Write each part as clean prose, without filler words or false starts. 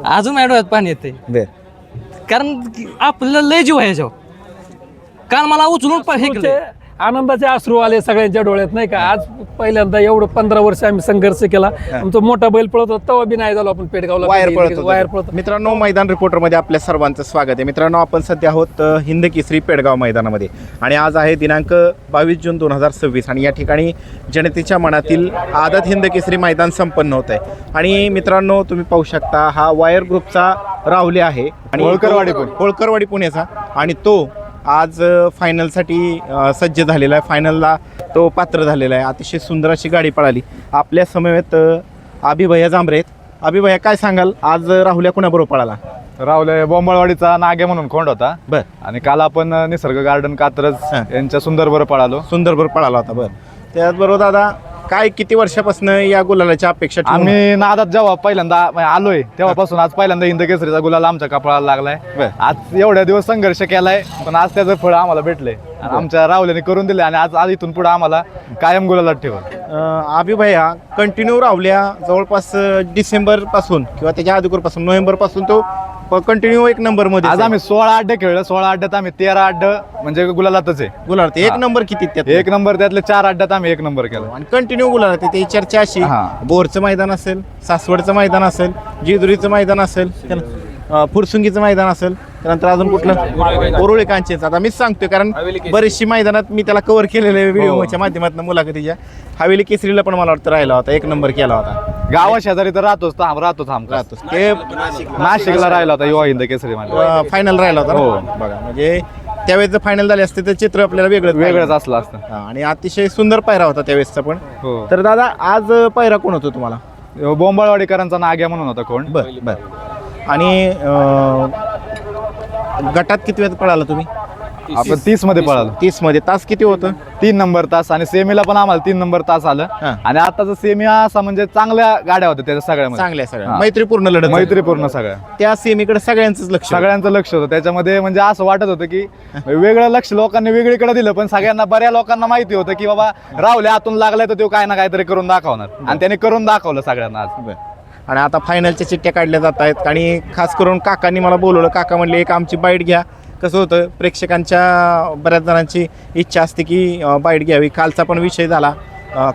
अजून माझ्या डोळ्यात पाणी येते बर कारण आपल्याला लय जीव आहे याच्यावर कारण मला उचलून हे केलंय. आनंदाचे अश्रू आले सगळ्यांच्या डोळ्यात नाही का. आज पहिल्यांदा एवढं 15 वर्ष आम्ही संघर्ष केला. आमचा मोठा बैल पळत होता तेव्हा बी नाही झालो आपण पेडगावला वायर पळत. मित्रांनो, मैदान रिपोर्टर मध्ये आपल्या सर्वांचं स्वागत आहे. मित्रांनो, आपण सध्या आहोत हिंद केसरी पेडगाव मैदानामध्ये आणि आज आहे दिनांक 22 जून 2026 आणि या ठिकाणी जनतेच्या मनातील आदत हिंद केसरी मैदान संपन्न होत आहे. आणि मित्रांनो, तुम्ही पाहू शकता हा वायर ग्रुपचा राहुले आहे आणि होळकरवाडी पुण्याचा आणि तो आज फायनलसाठी सज्ज झालेला आहे. फायनलला तो पात्र झालेला आहे. अतिशय सुंदर अशी गाडी पळाली. आपल्या समवेत अभिभैया जांभरे आहेत. अभिभैया, काय सांगाल, आज राहुल्या कुणाबरोबर पळाला? राहुल्या बोंबळवाडीचा नागे म्हणून खोंड होता. बर. आणि काल आपण निसर्ग गार्डन कात्रज यांच्या सुंदरबरोबर पळालो. सुंदरबरोबर पळाला होता. बरं. त्याचबरोबर दादा, काय किती वर्षापासून या गुलालाच्या अपेक्षा आम्ही नादात जेव्हा पहिल्यांदा आलोय तेव्हापासून आज पहिल्यांदा हिंद केसरीचा गुलाल आमच्या कपाळाला लागलाय. आज एवढ्या दिवस संघर्ष केलाय पण आज त्याचं फळ आम्हाला भेटलंय. आमच्या राहुल्याने करून दिले आणि आज इथून पुढे आम्हाला कायम गुलालात ठेवा. अभिभैया कंटिन्यू राहुल्या जवळपास डिसेंबर पासून किंवा त्याच्या अगोदरपासून नोव्हेंबर पासून तो कंटिन्यू एक नंबर मध्ये. आज आम्ही 16 अड्डे खेळलो. 16 अड्ड्यात आम्ही 13 अड्ड म्हणजे गुलालातच आहे. गुलाल एक नंबर किती त्यात? एक नंबर. त्यातले 4 अड्ड्यात आम्ही एक नंबर केला आणि कंटिन्यू गुलाल. ते चर्चा अशी बोरचं मैदान असेल, सासवडचं मैदान असेल, जेजुरीचं मैदान असेल, फुरसुंगीचं मैदान असेल, त्यानंतर अजून कुठलं ओरुळे कांचेचं. आता मीच सांगतोय कारण बरेचशी मैदानात मी त्याला कव्हर केलेले व्हिडिओच्या माध्यमातून मुलाखतीच्या. हवेली केसरीला पण मला वाटतं राहिला होता, एक नंबर केला होता. गावा शेजारी तर राहतोच ते नाशिकला राहिला होता युवा हिंद केसरी फायनल राहिला होता. हो बघा, म्हणजे त्यावेळेस जर फायनल झाले असते तर चित्र आपल्याला वेगळंच असलं असतं. आणि अतिशय सुंदर पायरा होता त्यावेळेसचा पण. तर दादा, आज पायरा कोण होतो तुम्हाला? बोंबळवाडीकरांचा नाग्या म्हणून होता कोण. बर. आणि गटात किती वेळ पळाला तुम्ही? आपण 30 मध्ये पळालो. 30 मध्ये. तास किती होतं? 3 नंबर तास. आणि सेमीला पण आम्हाला 3 नंबर तास आलं. आणि आताचा सेमी असा म्हणजे चांगल्या गाड्या होत्या त्याच्या सगळ्या सगळ्या मैत्रीपूर्ण लढत. मैत्रीपूर्ण सगळ्या. त्या सेमीकडे सगळ्यांचं लक्ष होतं त्याच्यामध्ये. म्हणजे असं वाटत होतं की वेगळं लक्ष लोकांनी वेगळीकडे दिलं पण सगळ्यांना बऱ्या लोकांना माहिती होतं की बाबा राहुल्या आतून लागलाय तर तो काय ना काहीतरी करून दाखवणार आणि त्याने करून दाखवलं सगळ्यांना आज. आणि आता फायनलच्या चिठ्ठ्या काढल्या जात आहेत आणि खास करून काकांनी मला बोलवलं. काका म्हणले एक आमची बाईट घ्या. कसं होतं, प्रेक्षकांच्या बऱ्याच जणांची इच्छा असते की बाईट घ्यावी. कालचा पण विषय झाला.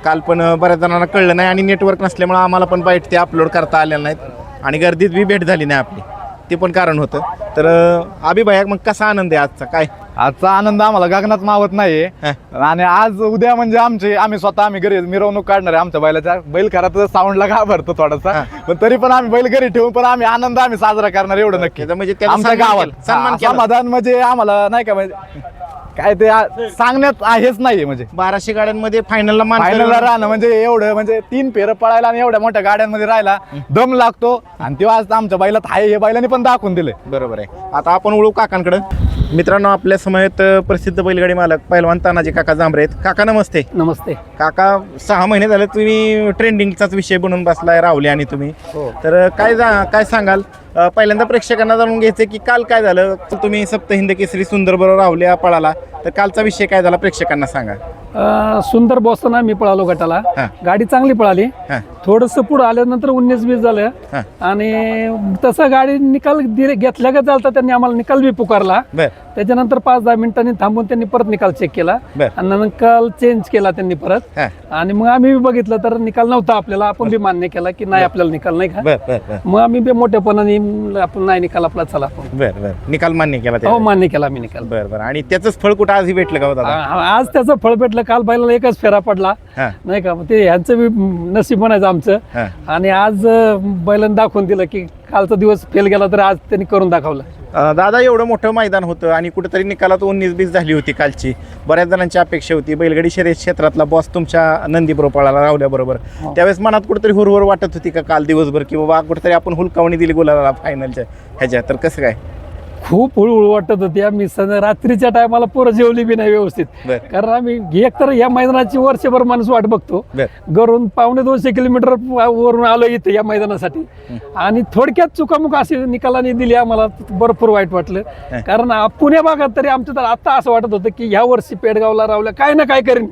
काल पण बऱ्याच जणांना कळलं नाही आणि नेटवर्क नसल्यामुळे आम्हाला पण बाईट ते अपलोड करता आलेल्या नाहीत आणि गर्दीत बी भेट झाली नाही आपली. ते पण कारण होतं. तर अभिभैया, मग कसा आनंद आहे आजचा? काय आजचा आनंद आम्हाला गगनात मावत नाहीये. आणि आज उद्या म्हणजे आम्ही घरी मिरवणूक काढणार आहे आमच्या बैलाच्या. बैल खरा तर साऊंडला घाबरतो थोडासा पण तरी पण आम्ही बैल घरी ठेवून पण आम्ही साजरा करणार एवढं नक्की. म्हणजे आमच्या गावात समाधान म्हणजे आम्हाला नाही का म्हणजे काय ते सांगण्यात हेच नाहीये. म्हणजे 1200 गाड्यांमध्ये फायनलला राहणं म्हणजे एवढं म्हणजे 3 फेरं पळायला आणि एवढ्या मोठ्या गाड्यांमध्ये राहायला दम लागतो. आणि तेव्हा आज आमच्या बैलात आहे हे बैलांनी पण दाखवून दिले. बरोबर आहे. आता आपण वळू काकांकडे. मित्रांनो, आपल्या समयेत प्रसिद्ध बैलगाडी मालक पैलवान तानाजी काका जांभरे आहेत. काका नमस्ते. नमस्ते काका, 6 महिने झाले तुम्ही ट्रेंडिंगचाच विषय बनून बसलाय राहुल्या आणि तुम्ही. तर काय सांगाल? पहिल्यांदा प्रेक्षकांना जाणून घ्यायचं की काल काय झालं. तुम्ही सप्त हिंद केसरी सुंदर बरोबर राहुल्या पळाला, तर कालचा विषय काय झाला प्रेक्षकांना सांगा. सुंदर बसताना मी पळालो गटाला. गाडी चांगली पळाली. थोडस पुढे आल्यानंतर 19-20 झालं आणि तसं गाडी निकाल घेतल्या का चालता त्यांनी आम्हाला निकाल बी पुकारला. त्याच्यानंतर 5-10 मिनिटांनी थांबून त्यांनी परत निकाल चेक केला आणि निकाल चेंज केला त्यांनी परत. आणि मग आम्ही बघितलं तर निकाल नव्हता आपल्याला. आपण बी मान्य केला की नाही आपल्याला निकाल नाही का. मग आम्ही बी मोठ्यापणाने आपण नाही निकाल आपला चला आपण निकाल मान्य केला. हो, मान्य केला मी निकाल. बरं. आणि त्याच फळ कुठं आजही भेटलं का होता? आज त्याचं फळ भेटलं. काल बैलाला एकच फेरा पडला नाही का. ते ह्यांचं बी नशीब म्हणायचं आमचं. आणि आज बैलांनी दाखवून दिलं की कालचा दिवस फेल गेला तर आज त्यांनी करून दाखवलं. दादा, एवढं मोठं मैदान होतं आणि कुठेतरी निकालात 19-20 झाली होती कालची. बऱ्याच जणांची अपेक्षा होती. बैलगाडी शर्यत क्षेत्रातला बॉस तुमच्या नंदी बरोबर पळाला, राहुल्या बरोबर. त्यावेळेस मनात कुठेतरी हुरहुर वाटत होती का काल दिवसभर की बाबा कुठेतरी आपण हुलकावणी दिली गुलाला फायनलच्या ह्याच्या? तर कसं काय? खूप हुळहुळ वाटत होती. आम्ही रात्रीच्या टायमाला पोरं जेवली बी नाही व्यवस्थित. कारण आम्ही एकतर या मैदानाची वर्षभर माणूस वाट बघतो. घरून 250 किलोमीटर वरून आलो इथे या मैदानासाठी आणि थोडक्यात चुकामुक अशी निकालाने दिली आम्हाला. भरपूर वाईट वाटलं. कारण पुण्या भागात तरी आमच्या तर आता असं वाटत होतं की ह्या वर्षी पेडगावला राहुल्या काय ना काय करीन.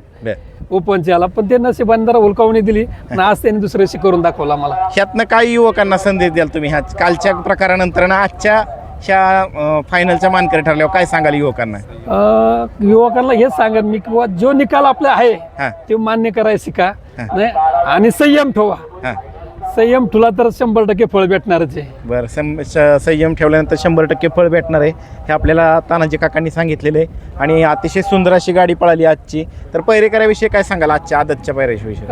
ओपनची आला, पण ते नशिबाने जरा हुलकावणी दिली आणि आज त्यांनी दुसऱ्याशी करून दाखवला मला. ह्यातनं काही युवकांना संदेश द्याल तुम्ही ह्या कालच्या प्रकारानंतर ना आजच्या ह्या फायनलच्या मानकरी ठरल्यावर काय सांगाल युवकांना? युवकांना हेच सांगेन मी की जो निकाल आपला हा. आहे तो मान्य करायला शिका नाही, आणि संयम ठेवा. हां संयम ठेवला तर 100% फळ भेटणारच आहे. बरं, संयम ठेवल्यानंतर 100% फळ भेटणार आहे हे आपल्याला तानाजी काकांनी सांगितलेलं आहे. आणि अतिशय सुंदर अशी गाडी पळाली आजची. तर पैरेकराविषयी काय सांगाल आजच्या आदतच्या पैऱ्याविषयी?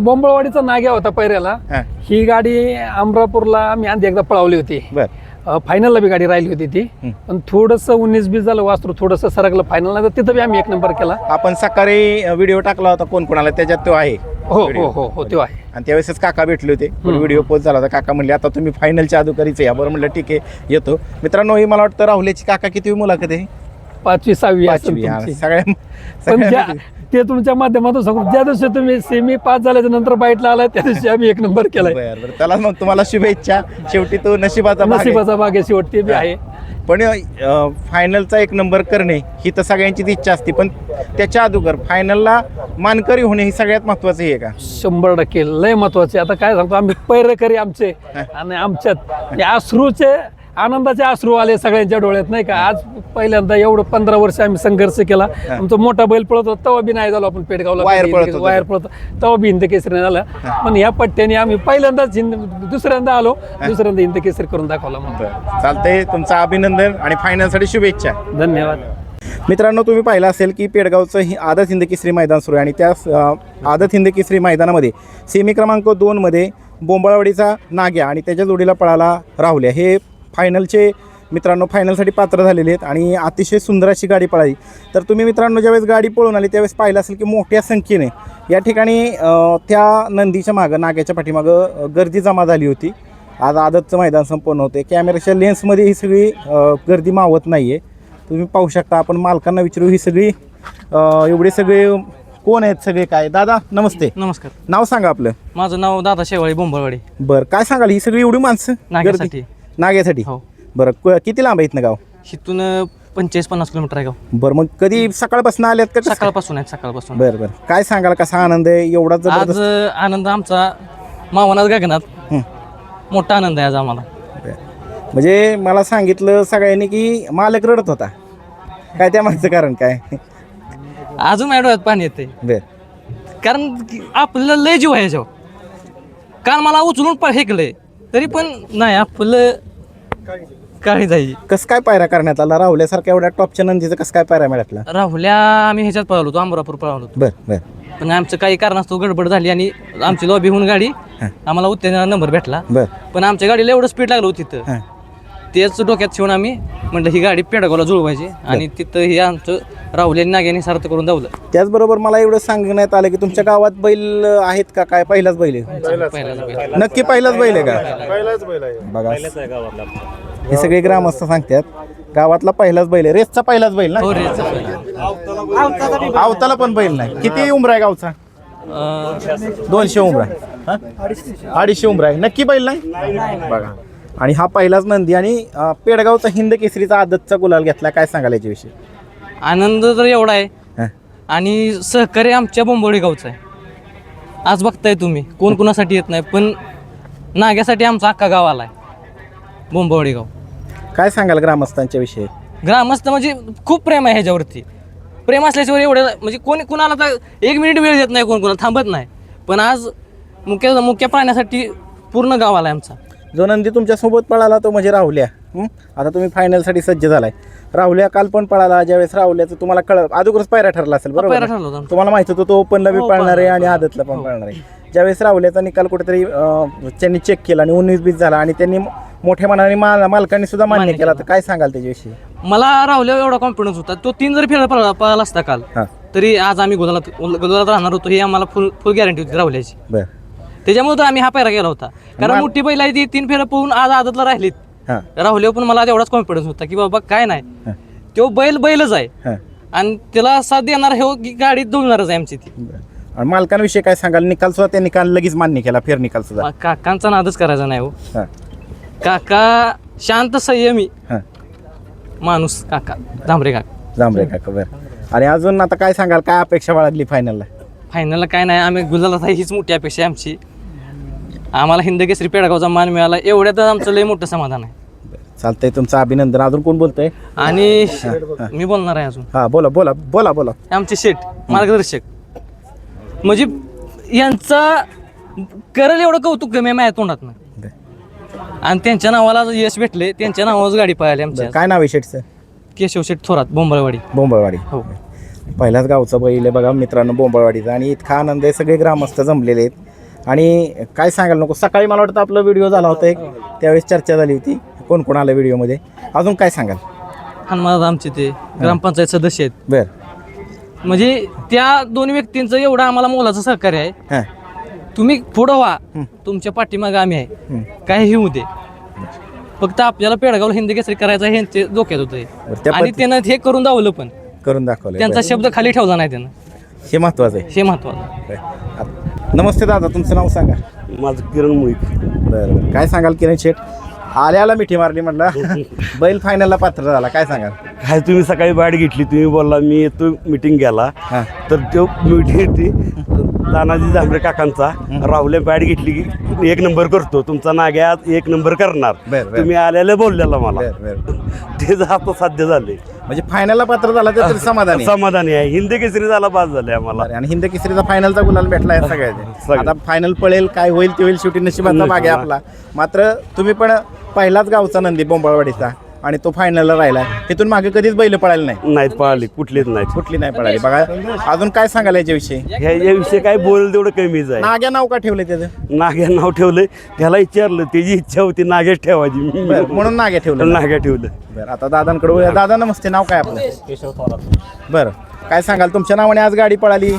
बोंबळवाडीचा नाग्या होता पैऱ्याला. हां ही गाडी अमरापूरला आम्ही आधी एकदा पळवली होती. बरं फायनलला बी गाडी राहिली होती ती, पण थोडंसं 19-20 झालं वासरू, थोडंसं सरकलं फायनलला, तर तिथं बी आम्ही 1 नंबर केला. आपण सकाळी व्हिडिओ टाकला होता कोण कोणाला, त्याच्यात तो आहे. हो हो हो हो तो आहे. आणि त्यावेळेसच काका भेटले होते, व्हिडिओ पोस्ट झाला होता. काका म्हणले आता तुम्ही फायनलच्या अधोकारीच या. बरं म्हणलं ठीक आहे येतो. मित्रांनो ही मला वाटतं राहुल्याची काका किती मुलाखत आहे? 5वी-6वी असेल 5वी. तुमची. सगळ्या पण ते तुमच्या माध्यमातून सांगू, ज्या दिवशी तुम्ही सेमी पास झाल्याच्या नंतर बाईटला आला त्या दिवशी आम्ही 1 नंबर केलाय. बरं त्याला मग तुम्हाला शुभेच्छा. शेवटी तो नशिबाचा भाग आहे. नशिबाचा भाग आहे शेवट, ते बी आहे. पण फायनलचा 1 नंबर करणे ही तर सगळ्यांचीच इच्छा असते, पण त्याच्या अगोदर फायनलला मानकरी होणे ही सगळ्यात महत्वाचं आहे का? 100% लय महत्वाचे. आता काय सांगतो, आम्ही पैरेकरी आमचे आणि आमच्यात या अश्रूचे आनंदाचे अश्रू आले सगळ्यांच्या डोळ्यात नाही का. आज पहिल्यांदा एवढं 15 वर्ष आम्ही संघर्ष केला. आमचा मोठा बैल पळत होता तेव्हा बी नाही झालो आपण पेडगावला, वायर पळत तेव्हा बी हिंद केसरी झाला. पण या पट्ट्याने आम्ही पहिल्यांदाच दुसऱ्यांदा आलो, दुसऱ्यांदा हिंद केसरी करून दाखवला. म्हणतो चालतंय, तुमचं अभिनंदन आणि फायनलसाठी शुभेच्छा. धन्यवाद. मित्रांनो तुम्ही पाहिलं असेल की पेडगावचं ही आदत हिंद केसरी मैदान सुरू आहे आणि त्या आदत हिंद केसरी मैदानामध्ये सेमी क्रमांक 2 मध्ये बोंबळवाडीचा नाग्या आणि त्याच्या जोडीला पळाला राहुल्या हे फायनलचे मित्रांनो फायनलसाठी पात्र झालेले आहेत आणि अतिशय सुंदर अशी गाडी पळाली. तर तुम्ही मित्रांनो ज्यावेळेस गाडी पळून आली त्यावेळेस पाहिलं असेल की मोठ्या संख्येने या ठिकाणी त्या नंदीच्या मागं नाग्याच्या पाठीमागं गर्दी जमा झाली होती. आज आदतचं मैदान संपन्न होते. कॅमेऱ्याच्या लेन्समध्ये ही सगळी गर्दी मावत नाही आहे. तुम्ही पाहू शकता. आपण मालकांना विचारू ही सगळी एवढे सगळे कोण आहेत सगळे काय? दादा नमस्ते. नमस्कार. नाव सांगा आपलं. माझं नाव दादा शेवाळी, बोंबळवाडी. बरं काय सांगाल ही सगळी एवढी माणसं नाग्यासाठी. नाग्यासाठी? हो. बरं किती लांब आहेत ना गाव? इथून 45-50 किलोमीटर आहे गाव. बरं मग कधी सकाळपासून आल्यात का? सकाळपासून आहेत, सकाळपासून. बरं बरं काय सांगाल कसा आनंद आहे एवढा आज जबरदस्त? आनंद आमचा मावनात गगनात मोठा आनंद आहे आज आम्हाला. म्हणजे मला सांगितलं सगळ्यांनी की मालक रडत होता. काय त्या मागचं कारण काय? अजून माझ्या डोळ्यात पाणी येते, बर कारण आपलं लय जीव आहे याच्यावर. कारण मला उचलून फेकलंय तरी पण नाही आपलं काही जाई. कसं काय पायरा करण्यात आला? राहुल्यासारख्या एवढ्या टॉपच्या नंदीचं कसं काय पायरा मिळाला? राहुल्या आम्ही ह्याच्यात पळालो होतो, अमरापूर पळालो होतो. बर बर. पण आमचं काही कारणास्तव गडबड झाली आणि आमची लॉबी होऊन गाडी आम्हाला उत्तेजना नंबर भेटला. बर. पण आमच्या गाडीला एवढं स्पीड लागलं होतं तिथं, तेच डोक्यात ठेवून आम्ही म्हटलं ही गाडी पेडगावला जुळवायची आणि तिथं हे आमचं राहुल्या नाग्याने सार्थ करून धावलं. त्याचबरोबर मला एवढं सांगण्यात आलं की तुमच्या गावात बैल आहेत का? काय पहिलाच बैल आहे? पहिला नक्की पहिलाच बैल आहे का? पहिलाच बैल आहे. बघा हे सगळे ग्रामस्थ सांगतात गावातला पहिलाच बैल आहे. रेसचा पहिलाच बैल ना? हो रे. आवताला पण बैल नाही. किती उमरा आहे गावचा? 200 उमरा. 250 उमरा आहे. नक्की बैल नाही बघा. आणि हा पहिलाच नंदी आणि पेडगावचा हिंद केसरीचा आदतचा गुलाल घेतला. काय सांगाल याच्याविषयी? आनंद तर एवढा आहे आणि सहकार्य आमच्या बोंबवडी गावचं आहे. आज बघताय तुम्ही कोण कोणासाठी येत नाही, पण नाग्यासाठी आमचा अख्खा गाव आलाय बोंबवडी गाव. काय सांगाल ग्रामस्थांच्या विषयी? ग्रामस्थ म्हणजे खूप प्रेम आहे ह्याच्यावरती. प्रेम असल्याशिवाय एवढं म्हणजे कोणी कुणाला तर 1 मिनिट वेळ देत नाही, कोण कोणाला थांबत नाही. पण आज मुख्य प्राण्यासाठी पूर्ण गाव आलाय आमचा. जो नंदी तुमच्यासोबत पळाला तो म्हणजे राहुल्या. आता तुम्ही फायनलसाठी सज्ज झालाय. राहुल्या काल पण पळाला. ज्यावेळेस राहुल्याचं तुम्हाला अगोदरच पायरा ठरला असेल बरोबर? पायरा ठरला होता आमचा. तुम्हाला माहित होतं तो ओपनला बी पळणार आहे आणि आदतला पण पळणार आहे. ज्यावेळेस राहुल्याचा निकाल कुठेतरी त्यांनी चेक केला आणि 19-20 झाला आणि त्यांनी मोठ्या मनाने मालकांनी सुद्धा मान्य केला. तर काय सांगाल त्याच्याविषयी? मला राहुल्या एवढा कॉन्फिडन्स होता. तो 3 जरी फेरा पळाला असता काल तरी आज आम्ही गुलालात राहणार होतो ही आम्हाला फुल गॅरंटी होती राहुल्याची. बरं. त्याच्यामुळे तर आम्ही हा पायरा केला होता. कारण मोठी बैल आहे ती 3 फेऱ्या पळून आज आदतला राहिलीत. राहुल्या पण मला तेवढाच कॉन्फिडन्स होता की बाबा काय नाही, तो बैलच आहे आणि त्याला साथ देणार हे गाडी धुलणारच आहे आमची ती. आणि मालकांविषयी काय सांगाल? निकाल सुद्धा त्या निकाल लगेच मान्य केला, फेर निकाल सुद्धा. काकांचा नादच करायचा नाही हो. काका शांत संयमी माणूस काका, जांभरे काका. बरं. आणि अजून आता काय सांगाल? काय अपेक्षा बाळगली फायनलला? फायनलला काय नाही, आम्ही गुलाला हीच मोठी अपेक्षा आहे आमची. आम्हाला हिंद केसरी पेडगावचा मान मिळाला एवढ्यातच आमचं लय मोठं समाधान आहे. चालतंय, तुमचं अभिनंदन. अजून कोण बोलतंय? आणि मी बोलणार आहे अजून. हा बोला बोला बोला बोला. आमचे शेठ मार्गदर्शक म्हणजे यांचा करेल एवढं कौतुक कमी आहे माझ्या तोंडातनं. आणि त्यांच्या नावाला यश भेटले, त्यांच्या नावावर गाडी पळाली आमच्या. काय नाव आहे शेठचं? केशव शेठ थोरात, बोंबळवाडी. बोंबळवाडी. हो. पहिलाच गावचा बैल आहे बघा मित्रांनो बोंबळवाडीचा, आणि इतका आनंद आहे, सगळे ग्रामस्थ जमलेले आहेत. आणि काय सांगायला नको, सकाळी मला वाटतं आपला व्हिडिओ झाला होता एक, त्यावेळेस चर्चा झाली होती कोण कोण आलं व्हिडिओमध्ये. अजून काय सांगाल? हनुमान आमचे ते ग्रामपंचायत सदस्य आहेत. बर. म्हणजे त्या दोन व्यक्तींचं एवढं आम्हाला मोलाचं सहकार्य आहे. हां. तुम्ही पुढं व्हा, तुमच्या पाठीमागं आम्ही आहे, काही होऊ दे. फक्त आपल्याला पेडगावला हिंद केसरी करायचं हे ते डोक्यात होतं, आणि त्यानं हे करून दावलं पण, करून दाखवलं. त्यांचा शब्द खाली ठेवला नाही त्यानं, हे महत्वाचं आहे. हे महत्वाचं. नमस्ते दादा, तुमचं नाव सांगा. माझं किरण मुळीक. बरं, काय सांगाल किरण शेठ? आल्याला मिठी मारली म्हटलं, बैल फायनलला पात्र झाला, काय सांगाल? काय तुम्ही सकाळी बॅट घेतली, तुम्ही बोलला मी येतो मीटिंग घ्यायला, तर तो मीटिंग तानाजी जांभरे काकांचा राहुले बॅट घेतली की 1 नंबर करतो, तुमचा नाग्या 1 नंबर करणार. तुम्ही आल्याला बोललेला मला, ते आता साध्य झाले. म्हणजे फायनलला पात्र झाला तर समाधानी आहे. हिंद केसरी झाला पास झाले आम्हाला, आणि हिंद केसरीचा फायनलचा गुलाल भेटला आहे सगळ्याचे. आता फायनल पळेल, काय होईल ते होईल, शेवटी नशिबाचा भाग आहे आपला. मात्र तुम्ही पण पहिलाच गावचा नंदी बोंबळवाडीचा, आणि तो फायनलला राहिला. तिथून मागे कधीच बैल पळायला नाहीत पळाली, कुठलीच नाहीत, कुठली नाही पळाली. बघा अजून काय सांगाल याच्याविषयी? याविषयी काय बोल तेवढं कमीच आहे. नाग्या नाव का ठेवलंय त्याचं? नाग्या नाव ठेवलंय, त्याला विचारलं, त्याची इच्छा होती नाग्याच ठेवायची, म्हणून नाग्या ठेवलं. नाग्या ठेवलं. बरं, आता दादांकडे वळूया. दादा नमस्ते, नाव काय आपलं? केशव थोरात. बरं, काय सांगाल? तुमच्या नावाने आज गाडी पळाली,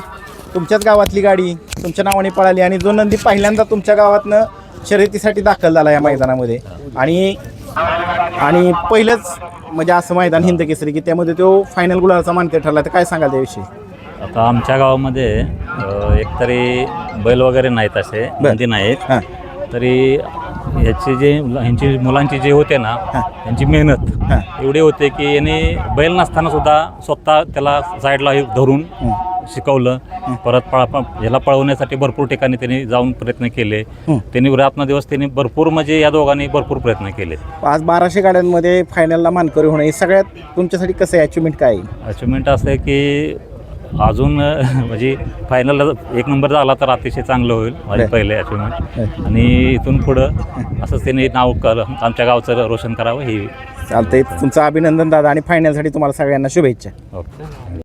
तुमच्याच गावातली गाडी तुमच्या नावाने पळाली, आणि जो नंदी पहिल्यांदा तुमच्या गावातनं शर्यतीसाठी दाखल झाला या मैदानामध्ये, आणि पहिलंच म्हणजे असं मैदान हिंद केसरी की त्यामध्ये तो फायनल गुलालाचा मानकरी ठरला, तर काय सांगाल त्याविषयी? आता आमच्या गावामध्ये एकतरी बैल वगैरे नाहीत, असे नंदी नाहीत. तरी ह्यांची मुलांची जे होते ना, त्यांची मेहनत एवढी होते की यांनी बैल नसताना सुद्धा स्वतः त्याला साईडला धरून शिकवलं. परत ह्याला पळवण्यासाठी भरपूर ठिकाणी त्यांनी जाऊन प्रयत्न केले. त्यांनी रात्रंदिवस त्यांनी भरपूर, म्हणजे या दोघांनी भरपूर प्रयत्न केले. आज 1200 गाड्यांमध्ये फायनलला मानकरी होणं हे सगळ्यात तुमच्यासाठी कसं आहे, अचिव्हमेंट काय आहे? अचिव्हमेंट असं आहे की अजून म्हणजे फायनलला 1 नंबर झाला तर अतिशय चांगलं होईल, माझे पहिले अचिव्हमेंट. आणि इथून पुढं असंच त्यांनी नाव आमच्या गावचं रोशन करावं. ही चालतंय, तुमचं अभिनंदन दादा, आणि फायनलसाठी तुम्हाला सगळ्यांना शुभेच्छा. ओके.